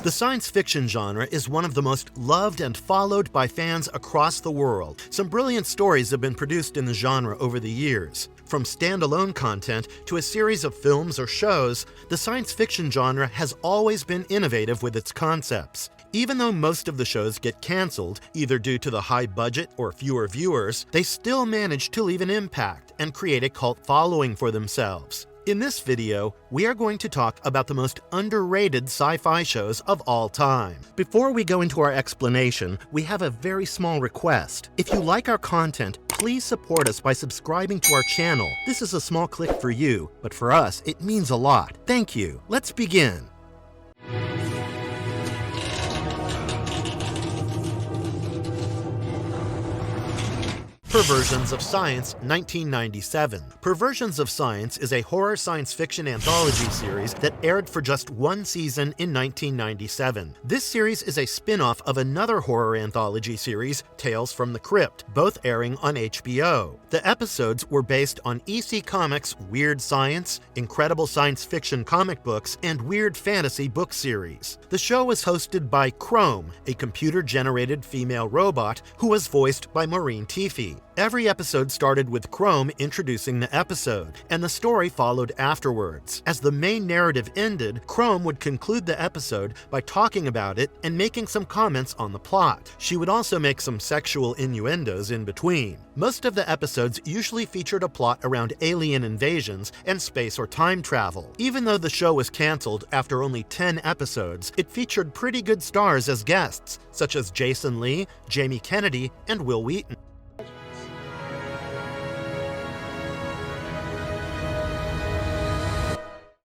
The science fiction genre is one of the most loved and followed by fans across the world. Some brilliant stories have been produced in the genre over the years. From standalone content to a series of films or shows, the science fiction genre has always been innovative with its concepts. Even though most of the shows get cancelled, either due to the high budget or fewer viewers, they still manage to leave an impact and create a cult following for themselves. In this video, we are going to talk about the most underrated sci-fi shows of all time. Before we go into our explanation, we have a very small request. If you like our content, please support us by subscribing to our channel. This is a small click for you, but for us, it means a lot. Thank you. Let's begin. Perversions of Science, 1997. Perversions of Science is a horror science fiction anthology series that aired for just one season in 1997. This series is a spin-off of another horror anthology series, Tales from the Crypt, both airing on HBO. The episodes were based on EC Comics' Weird Science, Incredible Science Fiction comic books, and Weird Fantasy book series. The show was hosted by Chrome, a computer-generated female robot who was voiced by Maureen Teefy. Every episode started with Chrome introducing the episode, and the story followed afterwards. As the main narrative ended, Chrome would conclude the episode by talking about it and making some comments on the plot. She would also make some sexual innuendos in between. Most of the episodes usually featured a plot around alien invasions and space or time travel. Even though the show was canceled after only 10 episodes, it featured pretty good stars as guests, such as Jason Lee, Jamie Kennedy, and Will Wheaton.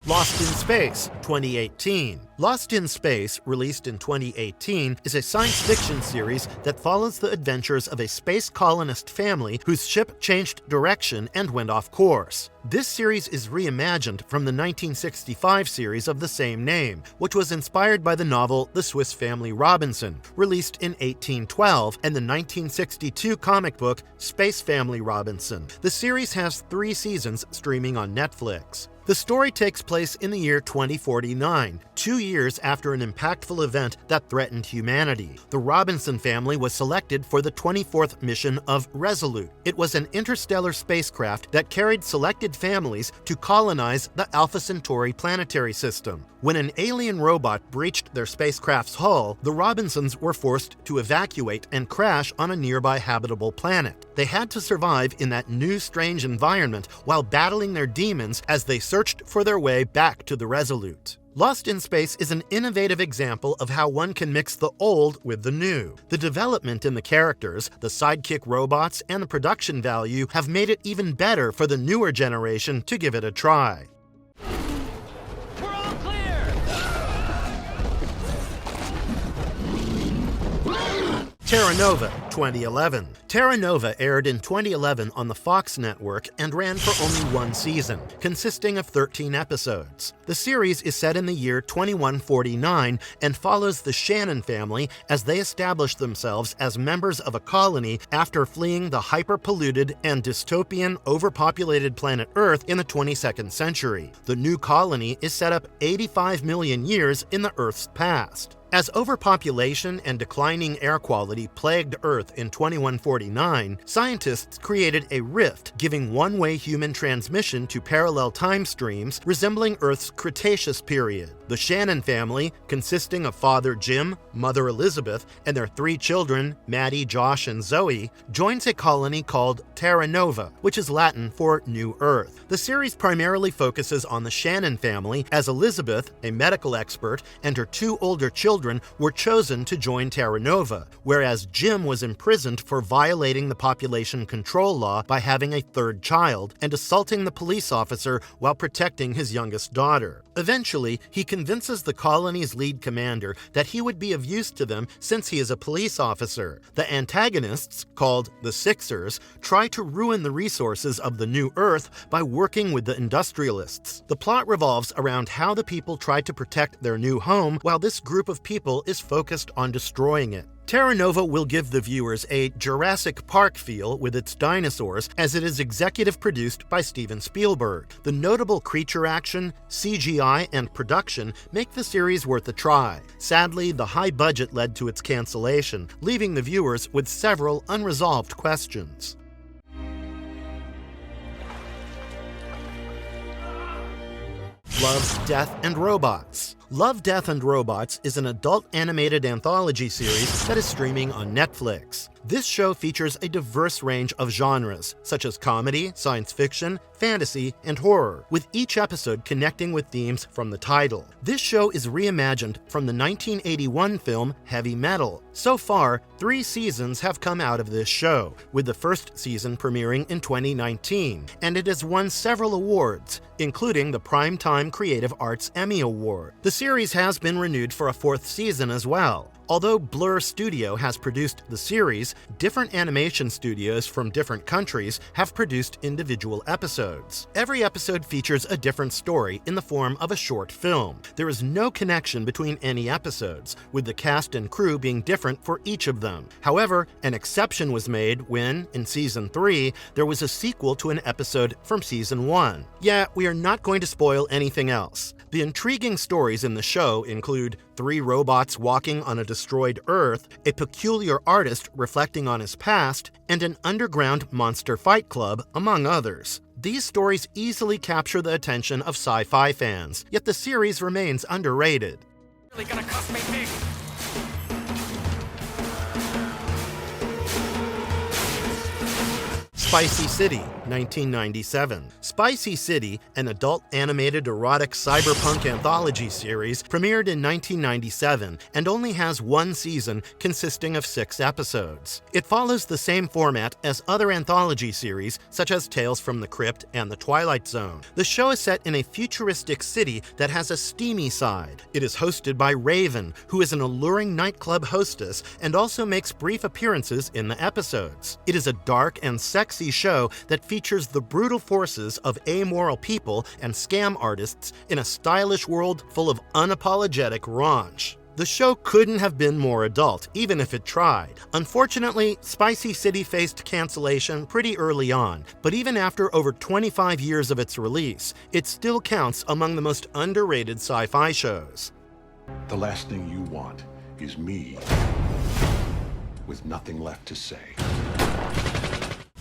Lost in Space, 2018. Lost in Space, released in 2018, is a science fiction series that follows the adventures of a space colonist family whose ship changed direction and went off course. This series is reimagined from the 1965 series of the same name, which was inspired by the novel The Swiss Family Robinson, released in 1812, and the 1962 comic book Space Family Robinson. The series has 3 seasons streaming on Netflix. The story takes place in the year 2049, 2 years after an impactful event that threatened humanity. The Robinson family was selected for the 24th mission of Resolute. It was an interstellar spacecraft that carried selected families to colonize the Alpha Centauri planetary system. When an alien robot breached their spacecraft's hull, the Robinsons were forced to evacuate and crash on a nearby habitable planet. They had to survive in that new strange environment while battling their demons as they searched for their way back to the Resolute. Lost in Space is an innovative example of how one can mix the old with the new. The development in the characters, the sidekick robots, and the production value have made it even better for the newer generation to give it a try. Teranova, 2011. Teranova aired in 2011 on the Fox network and ran for only one season, consisting of 13 episodes. The series is set in the year 2149 and follows the Shannon family as they establish themselves as members of a colony after fleeing the hyper-polluted and dystopian overpopulated planet Earth in the 22nd century. The new colony is set up 85 million years in the Earth's past. As overpopulation and declining air quality plagued Earth in 2149, scientists created a rift giving one-way human transmission to parallel time streams resembling Earth's Cretaceous period. The Shannon family, consisting of Father Jim, Mother Elizabeth, and their 3 children, Maddie, Josh, and Zoe, joins a colony called Teranova, which is Latin for New Earth. The series primarily focuses on the Shannon family as Elizabeth, a medical expert, and her 2 older children were chosen to join Teranova, whereas Jim was imprisoned for violating the population control law by having a 3rd child and assaulting the police officer while protecting his youngest daughter. Eventually, he convinces the colony's lead commander that he would be of use to them since he is a police officer. The antagonists, called the Sixers, try to ruin the resources of the new Earth by working with the industrialists. The plot revolves around how the people try to protect their new home while this group of people is focused on destroying it. Teranova will give the viewers a Jurassic Park feel with its dinosaurs, as it is executive produced by Steven Spielberg. The notable creature action, CGI, and production make the series worth a try. Sadly, the high budget led to its cancellation, leaving the viewers with several unresolved questions. Love, Death, and Robots. Love, Death, and Robots is an adult animated anthology series that is streaming on Netflix. This show features a diverse range of genres, such as comedy, science fiction, fantasy, and horror, with each episode connecting with themes from the title. This show is reimagined from the 1981 film Heavy Metal. So far, 3 seasons have come out of this show, with the first season premiering in 2019, and it has won several awards, including the Primetime Creative Arts Emmy Award. The series has been renewed for a 4th season as well. Although Blur Studio has produced the series, different animation studios from different countries have produced individual episodes. Every episode features a different story in the form of a short film. There is no connection between any episodes, with the cast and crew being different for each of them. However, an exception was made when, in Season 3, there was a sequel to an episode from Season 1. Yeah, we are not going to spoil anything else. The intriguing stories in the show include 3 robots walking on a destroyed Earth, a peculiar artist reflecting on his past, and an underground monster fight club, among others. These stories easily capture the attention of sci-fi fans, yet the series remains underrated. Really gonna cost me big. Spicy City, 1997. Spicy City, an adult animated erotic cyberpunk anthology series, premiered in 1997 and only has 1 season consisting of 6 episodes. It follows the same format as other anthology series such as Tales from the Crypt and The Twilight Zone. The show is set in a futuristic city that has a steamy side. It is hosted by Raven, who is an alluring nightclub hostess and also makes brief appearances in the episodes. It is a dark and sexy show that features the brutal forces of amoral people and scam artists in a stylish world full of unapologetic raunch. The show couldn't have been more adult, even if it tried. Unfortunately, Spicy City faced cancellation pretty early on, but even after over 25 years of its release, it still counts among the most underrated sci-fi shows. The last thing you want is me with nothing left to say.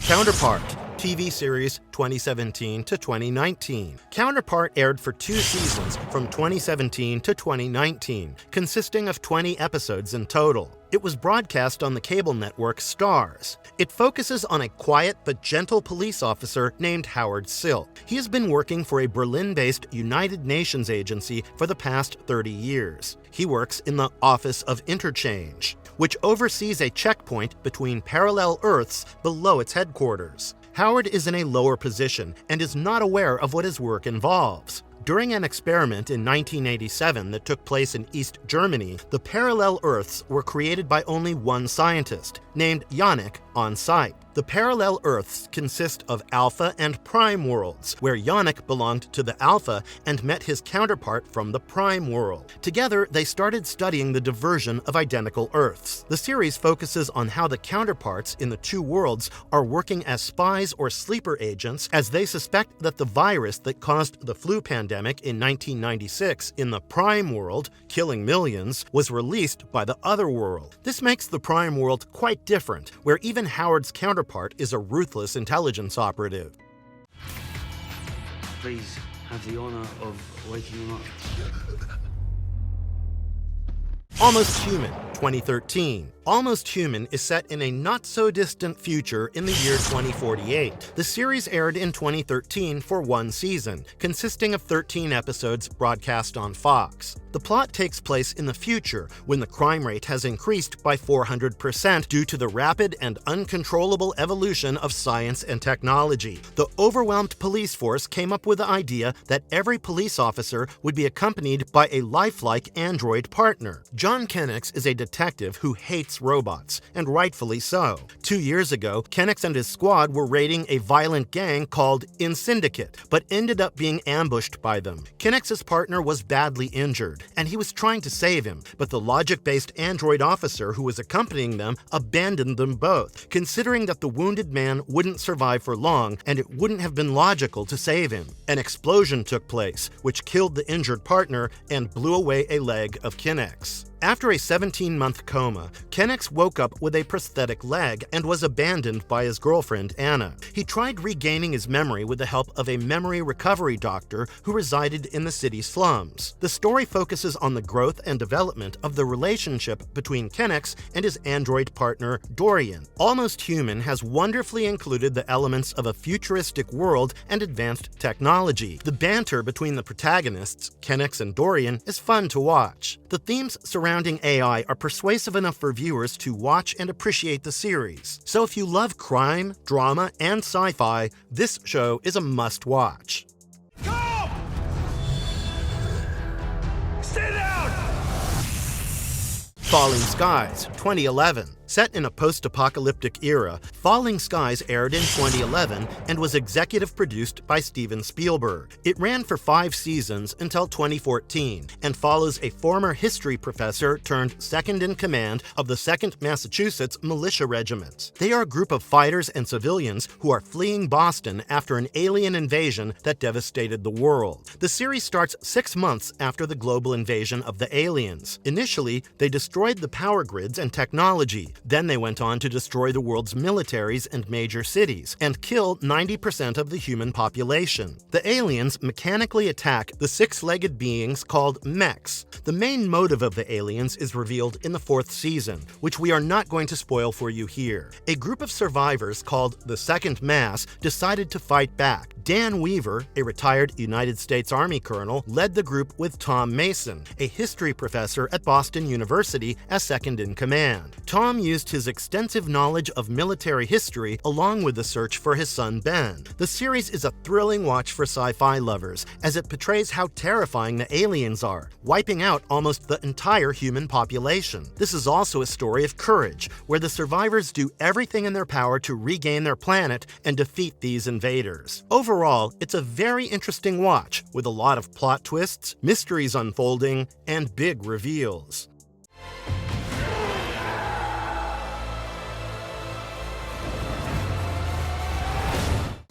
Counterpart, TV series 2017 to 2019. Counterpart aired for 2 seasons from 2017 to 2019, consisting of 20 episodes in total. It was broadcast on the cable network Starz. It focuses on a quiet but gentle police officer named Howard Silk. He has been working for a Berlin-based United Nations agency for the past 30 years. He works in the Office of Interchange, which oversees a checkpoint between parallel Earths below its headquarters. Howard is in a lower position and is not aware of what his work involves. During an experiment in 1987 that took place in East Germany, the parallel Earths were created by only one scientist, named Yannick, on site. The parallel Earths consist of Alpha and Prime worlds, where Yannick belonged to the Alpha and met his counterpart from the Prime world. Together, they started studying the diversion of identical Earths. The series focuses on how the counterparts in the 2 worlds are working as spies or sleeper agents, as they suspect that the virus that caused the flu pandemic in 1996 in the Prime world, killing millions, was released by the other world. This makes the Prime world quite different, where even Howard's counterpart is a ruthless intelligence operative. Please have the honor of waking him up. Almost Human, 2013. Almost Human is set in a not-so-distant future in the year 2048. The series aired in 2013 for 1 season, consisting of 13 episodes broadcast on Fox. The plot takes place in the future, when the crime rate has increased by 400% due to the rapid and uncontrollable evolution of science and technology. The overwhelmed police force came up with the idea that every police officer would be accompanied by a lifelike android partner. John Kennex is a detective who hates robots, and rightfully so. 2 years ago, Kennex and his squad were raiding a violent gang called In Syndicate, but ended up being ambushed by them. Kennex's partner was badly injured, and he was trying to save him, but the logic-based android officer who was accompanying them abandoned them both, considering that the wounded man wouldn't survive for long and it wouldn't have been logical to save him. An explosion took place, which killed the injured partner and blew away a leg of Kennex. After a 17-month coma, Kennex woke up with a prosthetic leg and was abandoned by his girlfriend, Anna. He tried regaining his memory with the help of a memory recovery doctor who resided in the city slums. The story focuses on the growth and development of the relationship between Kennex and his android partner, Dorian. Almost Human has wonderfully included the elements of a futuristic world and advanced technology. The banter between the protagonists, Kennex and Dorian, is fun to watch. The themes surrounding AI are persuasive enough for viewers to watch and appreciate the series. So if you love crime, drama, and sci-fi, this show is a must-watch. Go! Stay down! Falling Skies, 2011. Set in a post-apocalyptic era, Falling Skies aired in 2011 and was executive produced by Steven Spielberg. It ran for 5 seasons until 2014 and follows a former history professor turned second-in-command of the 2nd Massachusetts Militia Regiment. They are a group of fighters and civilians who are fleeing Boston after an alien invasion that devastated the world. The series starts 6 months after the global invasion of the aliens. Initially, they destroyed the power grids and technology. Then they went on to destroy the world's militaries and major cities, and kill 90% of the human population. The aliens mechanically attack the 6-legged beings called mechs. The main motive of the aliens is revealed in the 4th season, which we are not going to spoil for you here. A group of survivors called the Second Mass decided to fight back. Dan Weaver, a retired United States Army colonel, led the group with Tom Mason, a history professor at Boston University, as second-in-command. Tom used his extensive knowledge of military history along with the search for his son Ben. The series is a thrilling watch for sci-fi lovers, as it portrays how terrifying the aliens are, wiping out almost the entire human population. This is also a story of courage, where the survivors do everything in their power to regain their planet and defeat these invaders. Overall, it's a very interesting watch, with a lot of plot twists, mysteries unfolding, and big reveals.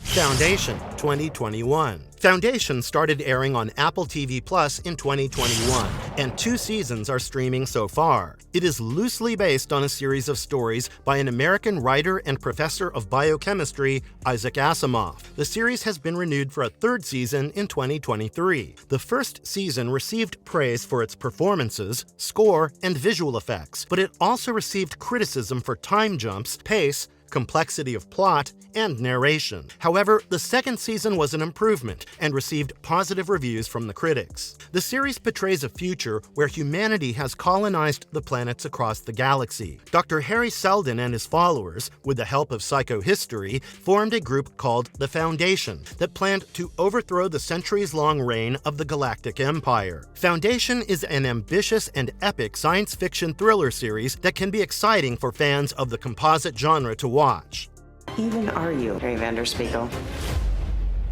Foundation, 2021. Foundation started airing on Apple TV Plus in 2021, and 2 seasons are streaming so far. It is loosely based on a series of stories by an American writer and professor of biochemistry, Isaac Asimov. The series has been renewed for a 3rd season in 2023. The first season received praise for its performances, score, and visual effects, but it also received criticism for time jumps, pace, complexity of plot, and narration. However, the 2nd season was an improvement and received positive reviews from the critics. The series portrays a future where humanity has colonized the planets across the galaxy. Dr. Harry Seldon and his followers, with the help of psychohistory, formed a group called the Foundation that planned to overthrow the centuries-long reign of the Galactic Empire. Foundation is an ambitious and epic science fiction thriller series that can be exciting for fans of the composite genre to watch. Even are you, Harry Vanderspiegel?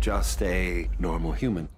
Just a normal human.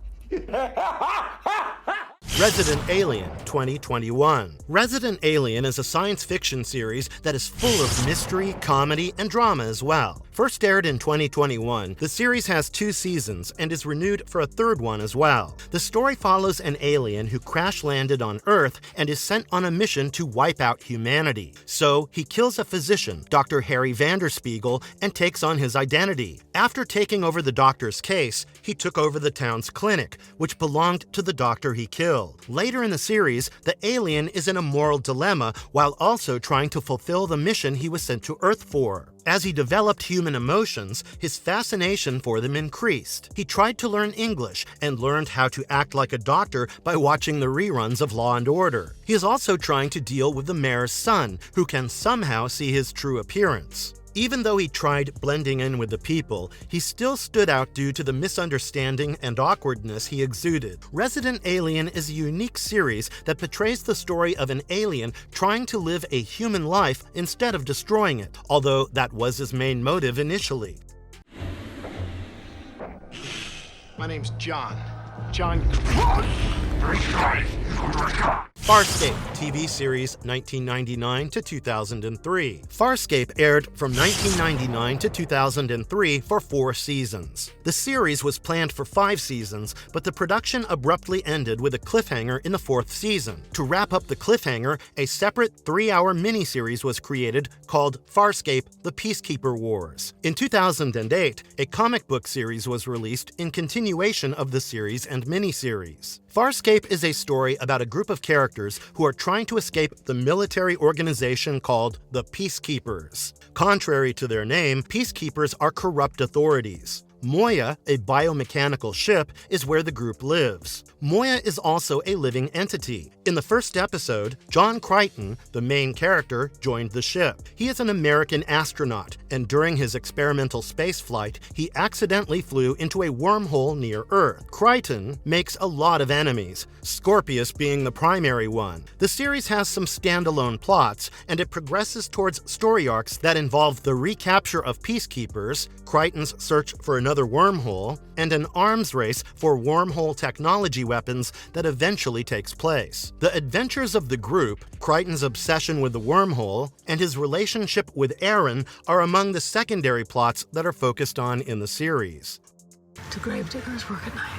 Resident Alien, 2021. Resident Alien is a science fiction series that is full of mystery, comedy, and drama as well. First aired in 2021, the series has 2 seasons and is renewed for a 3rd one as well. The story follows an alien who crash-landed on Earth and is sent on a mission to wipe out humanity. So, he kills a physician, Dr. Harry Vanderspiegel, and takes on his identity. After taking over the doctor's case, he took over the town's clinic, which belonged to the doctor he killed. Later in the series, the alien is in a moral dilemma while also trying to fulfill the mission he was sent to Earth for. As he developed human emotions, his fascination for them increased. He tried to learn English and learned how to act like a doctor by watching the reruns of Law and Order. He is also trying to deal with the mayor's son, who can somehow see his true appearance. Even though he tried blending in with the people, he still stood out due to the misunderstanding and awkwardness he exuded. Resident Alien is a unique series that portrays the story of an alien trying to live a human life instead of destroying it, although that was his main motive initially. My name's John. John. Farscape, TV series 1999 to 2003. Farscape aired from 1999 to 2003 for 4 seasons. The series was planned for 5 seasons, but the production abruptly ended with a cliffhanger in the 4th season. To wrap up the cliffhanger, a separate 3-hour miniseries was created called Farscape: The Peacekeeper Wars. In 2008, a comic book series was released in continuation of the series and miniseries. Farscape is a story about a group of characters who are trying to escape the military organization called the Peacekeepers. Contrary to their name, Peacekeepers are corrupt authorities. Moya, a biomechanical ship, is where the group lives. Moya is also a living entity. In the first episode, John Crichton, the main character, joined the ship. He is an American astronaut, and during his experimental space flight, he accidentally flew into a wormhole near Earth. Crichton makes a lot of enemies, Scorpius being the primary one. The series has some standalone plots, and it progresses towards story arcs that involve the recapture of peacekeepers, Crichton's search for another wormhole, and an arms race for wormhole technology weapons that eventually takes place. The adventures of the group, Crichton's obsession with the wormhole, and his relationship with Aaron are among the secondary plots that are focused on in the series. Do gravediggers work at night?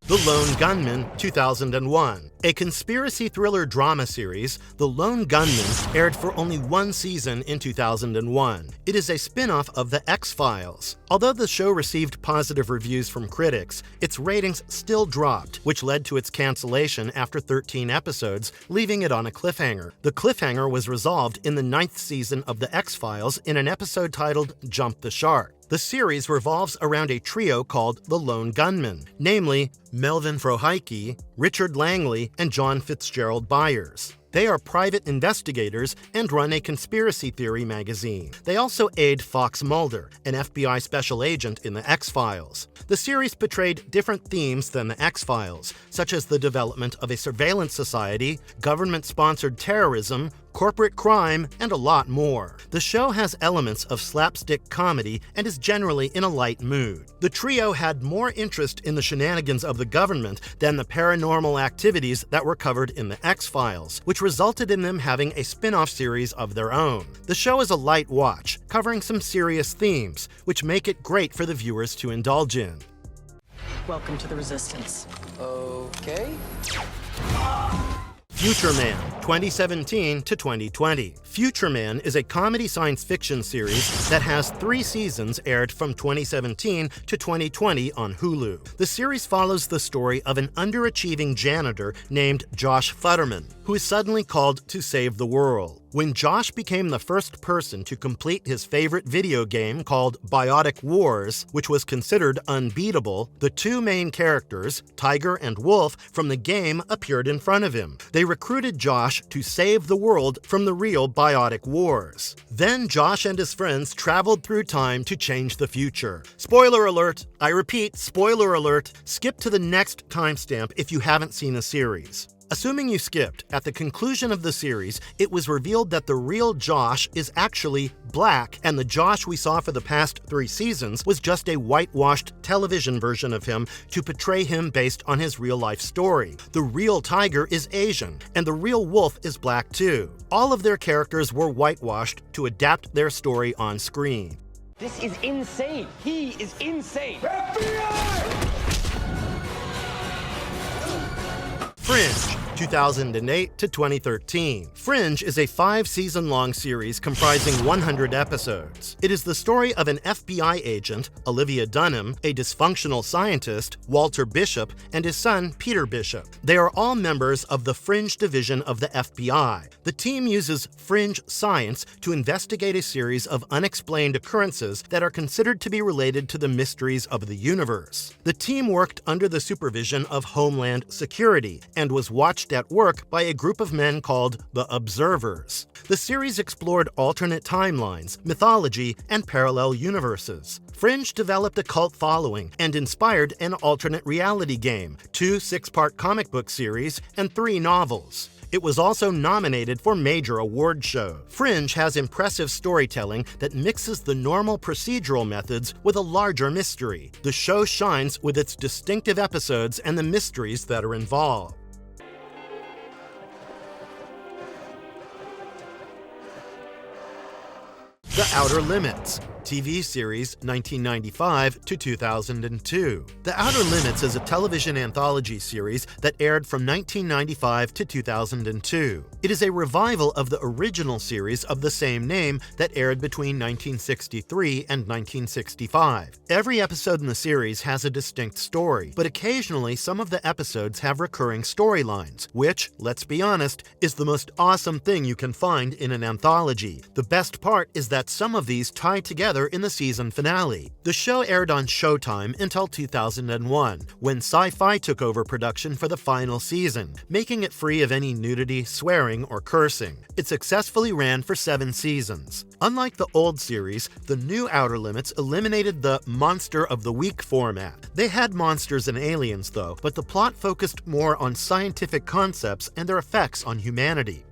The Lone Gunman, 2001. A conspiracy thriller drama series, The Lone Gunman aired for only 1 season in 2001. It is a spin-off of The X-Files. Although the show received positive reviews from critics, its ratings still dropped, which led to its cancellation after 13 episodes, leaving it on a cliffhanger. The cliffhanger was resolved in the 9th season of The X-Files in an episode titled Jump the Shark. The series revolves around a trio called the Lone Gunman, namely Melvin Frohike, Richard Langley, and John Fitzgerald Byers. They are private investigators and run a conspiracy theory magazine. They also aid Fox Mulder, an FBI special agent in The X-Files. The series portrayed different themes than The X-Files, such as the development of a surveillance society, government-sponsored terrorism, corporate crime, and a lot more. The show has elements of slapstick comedy and is generally in a light mood. The trio had more interest in the shenanigans of the government than the paranormal activities that were covered in The X-Files, which resulted in them having a spin-off series of their own. The show is a light watch, covering some serious themes, which make it great for the viewers to indulge in. Welcome to the Resistance. Okay. Future Man, 2017 to 2020. Future Man is a comedy science fiction series that has 3 seasons aired from 2017 to 2020 on Hulu. The series follows the story of an underachieving janitor named Josh Futterman, who is suddenly called to save the world. When Josh became the first person to complete his favorite video game called Biotic Wars, which was considered unbeatable, the 2 main characters, Tiger and Wolf, from the game appeared in front of him. They recruited Josh to save the world from the real Biotic Wars. Then Josh and his friends traveled through time to change the future. Spoiler alert! I repeat, spoiler alert! Skip to the next timestamp if you haven't seen the series. Assuming you skipped, at the conclusion of the series, it was revealed that the real Josh is actually black, and the Josh we saw for the past 3 seasons was just a whitewashed television version of him to portray him based on his real-life story. The real Tiger is Asian, and the real Wolf is black too. All of their characters were whitewashed to adapt their story on screen. This is insane. He is insane. Fringe, 2008 to 2013. Fringe is a 5-season-long series comprising 100 episodes. It is the story of an FBI agent, Olivia Dunham, a dysfunctional scientist, Walter Bishop, and his son, Peter Bishop. They are all members of the Fringe division of the FBI. The team uses Fringe science to investigate a series of unexplained occurrences that are considered to be related to the mysteries of the universe. The team worked under the supervision of Homeland Security and was watched kept at work by a group of men called the Observers. The series explored alternate timelines, mythology, and parallel universes. Fringe developed a cult following and inspired an alternate reality game, 2 6-part comic book series, and 3 novels. It was also nominated for major award shows. Fringe has impressive storytelling that mixes the normal procedural methods with a larger mystery. The show shines with its distinctive episodes and the mysteries that are involved. The Outer Limits, TV series 1995 to 2002. The Outer Limits is a television anthology series that aired from 1995 to 2002. It is a revival of the original series of the same name that aired between 1963 and 1965. Every episode in the series has a distinct story, but occasionally some of the episodes have recurring storylines, which, let's be honest, is the most awesome thing you can find in an anthology. The best part is that some of these tie together in the season finale. The show aired on Showtime until 2001, when Sci-Fi took over production for the final season, making it free of any nudity, swearing, or cursing. It successfully ran for 7 seasons. Unlike the old series, the new Outer Limits eliminated the Monster of the Week format. They had monsters and aliens though, but the plot focused more on scientific concepts and their effects on humanity.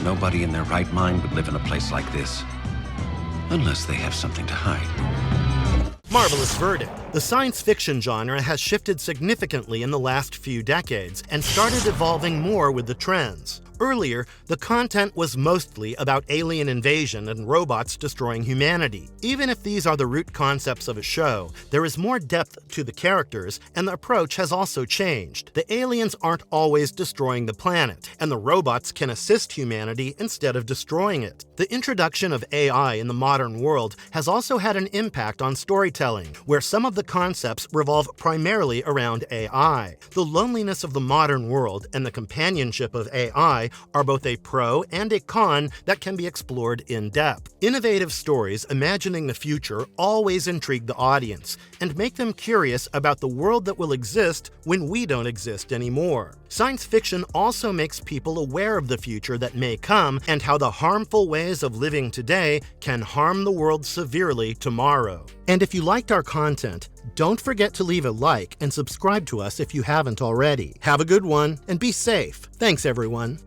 Nobody in their right mind would live in a place like this. Unless they have something to hide. Marvelous verdict. The science fiction genre has shifted significantly in the last few decades and started evolving more with the trends. Earlier, the content was mostly about alien invasion and robots destroying humanity. Even if these are the root concepts of a show, there is more depth to the characters, and the approach has also changed. The aliens aren't always destroying the planet, and the robots can assist humanity instead of destroying it. The introduction of AI in the modern world has also had an impact on storytelling, where some of the concepts revolve primarily around AI. The loneliness of the modern world and the companionship of AI are both a pro and a con that can be explored in depth. Innovative stories imagining the future always intrigue the audience and make them curious about the world that will exist when we don't exist anymore. Science fiction also makes people aware of the future that may come and how the harmful ways of living today can harm the world severely tomorrow. And if you liked our content, don't forget to leave a like and subscribe to us if you haven't already. Have a good one and be safe. Thanks, everyone.